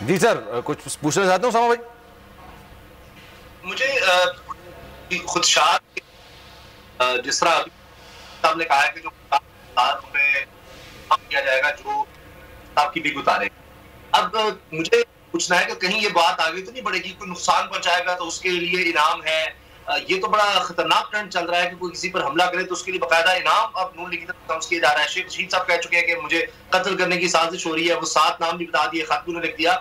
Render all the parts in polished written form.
जी sir, कुछ पूछना चाहते हो सामा भाई? मुझे खुदशाद जिस तरह अभी साहब ने कहा है कि जो उन्हें किया जाएगा जो आपकी भी उतारे। अब मुझे पूछना है कि कहीं ये बात आगे तो नहीं बढ़ेगी, कोई नुकसान पहुंचाएगा तो उसके लिए इनाम है। ये तो बड़ा खतरनाक ट्रेंड चल रहा है कि कोई किसी पर हमला करे तो उसके लिए बकायदा इनाम अब नून लीग की तरफ से किया जा रहा है। शेख रशीद साहब कह चुके हैं कि मुझे कत्ल करने की साजिश हो रही है, वो 7 नाम भी बता दिए, खत भी उन्होंने लिख दिया।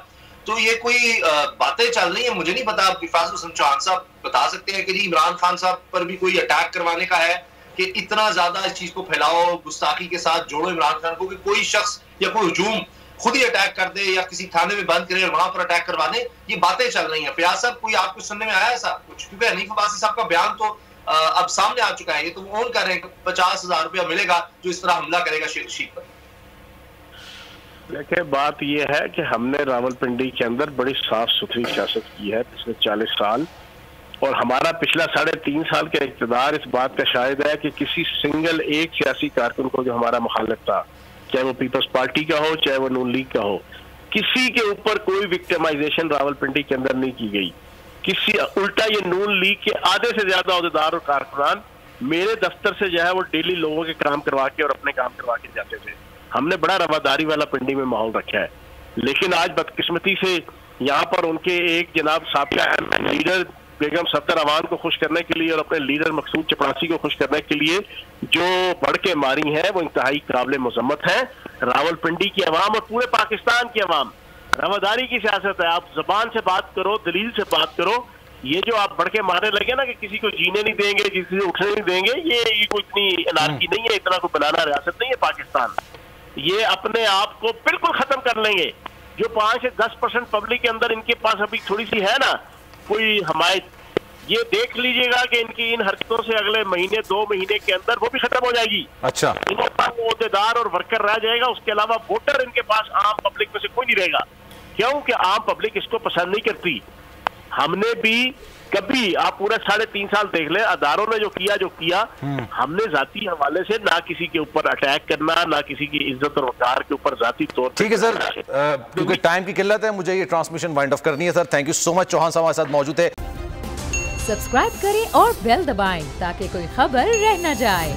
तो ये कोई बातें चल रही है, मुझे नहीं पता। फाजिल हसन चौहान साहब बता सकते हैं कि जी इमरान खान साहब पर भी कोई अटैक करवाने का है कि इतना ज्यादा इस चीज को फैलाओ, गुस्ताखी के साथ जोड़ो इमरान खान को कि कोई शख्स या कोई हुजूम खुद ही अटैक कर दे या किसी थाने में बंद करे और वहां पर अटैक करवा दे। ये बातें चल रही हैं। फयाज साहब, कोई आपको सुनने में आया ऐसा कुछ? क्योंकि हनीफ अब्बासी साहब का बयान तो अब सामने आ चुका है, ये तो वो ऑन कर रहे हैं कि 50,000 रुपया मिलेगा जो इस तरह हमला करेगा शेख रशीद पर। देखिए, बात यह है कि हमने रावलपिंडी के अंदर बड़ी साफ सुथरी सियासत की है पिछले 40 साल, और हमारा पिछला 3.5 साल का इक़्तिदार इस बात का शाहिद है कि किसी सिंगल एक सियासी कारकुन को जो हमारा मुखालिफ था, चाहे वो पीपल्स पार्टी का हो चाहे वो नून लीग का हो, किसी के ऊपर कोई विक्टिमाइजेशन रावलपिंडी के अंदर नहीं की गई। किसी उल्टा ये नून लीग के आधे से ज्यादा अहदेदार और कारकुनान मेरे दफ्तर से जो है वो डेली लोगों के काम करवा के और अपने काम करवा के जाते थे। हमने बड़ा रवादारी वाला पिंडी में माहौल रखा है। लेकिन आज बदकिस्मती से यहाँ पर उनके एक जनाब साबिक़ा लीडर बेगम सत्तर अवान को खुश करने के लिए और अपने लीडर मकसूद चपरासी को खुश करने के लिए जो बढ़ के मारी है वो इंतहाई काबिल मजम्मत है। रावलपिंडी की अवाम और पूरे पाकिस्तान की अवाम रवादारी की सियासत है। आप जबान से बात करो, दलील से बात करो। ये जो आप बढ़ के मारने लगे ना कि किसी को जीने नहीं देंगे, किसी से उठने नहीं देंगे, ये कोई इतनी अनारकी नहीं है, इतना कोई बनाना रियासत नहीं है पाकिस्तान। ये अपने आप को बिल्कुल खत्म कर लेंगे। जो 5 से 10% पब्लिक के अंदर इनके पास अभी थोड़ी सी है ना कोई हमायत, ये देख लीजिएगा कि इनकी इन हरकतों से अगले महीने 2 महीने के अंदर वो भी खत्म हो जाएगी। अच्छा, इनके पास अहदेदार और वर्कर रह जाएगा, उसके अलावा वोटर इनके पास आम पब्लिक में से कोई नहीं रहेगा। क्योंकि आम पब्लिक इसको पसंद नहीं करती। हमने भी कभी, आप पूरा 3.5 साल देख ले, अदारों ने जो किया हमने जाती हवाले से ना किसी के ऊपर अटैक करना, ना किसी की इज्जत और वकार के ऊपर जाती तौर। ठीक है सर, क्योंकि टाइम की किल्लत है, मुझे ये ट्रांसमिशन वाइंड ऑफ करनी है sir. Thank you so much. Chauhan साहब हमारे साथ मौजूद है। सब्सक्राइब करें और बेल दबाएं ताकि कोई खबर रह न जाए।